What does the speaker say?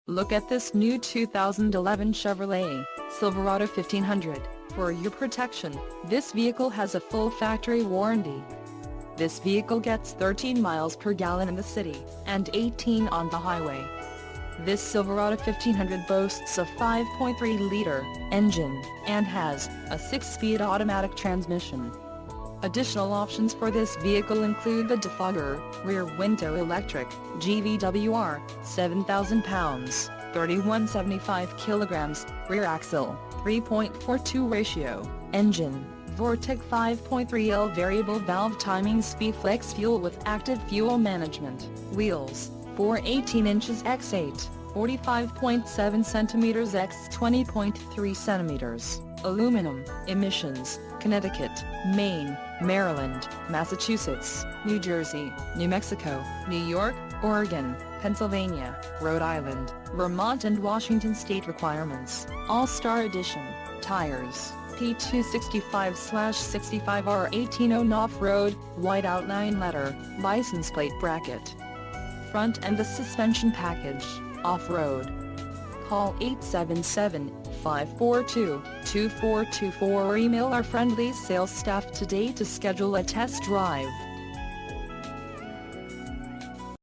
Look at this new 2011 Chevrolet Silverado 1500. For your protection, this vehicle has a full factory warranty. This vehicle gets 13 miles per gallon in the city, and 18 on the highway. This Silverado 1500 boasts a 5.3-liter engine, and has a 6-speed automatic transmission. Additional options for this vehicle include the defogger, rear window electric, GVWR, 7,000 pounds, 3175 kilograms, rear axle, 3.42 ratio, engine, Vortec 5.3L variable valve timing speed-flex fuel with active fuel management, wheels, 418 inches x 8, 45.7 centimeters x 20.3 centimeters, aluminum, emissions, Connecticut, Maine, Maryland, Massachusetts, New Jersey, New Mexico, New York, Oregon, Pennsylvania, Rhode Island, Vermont and Washington state requirements. All-Star Edition, tires, P265/65R18 off-road, white outline letter, license plate bracket. Front and the suspension package, off-road. Call 877-542-2424 or email our friendly sales staff today to schedule a test drive.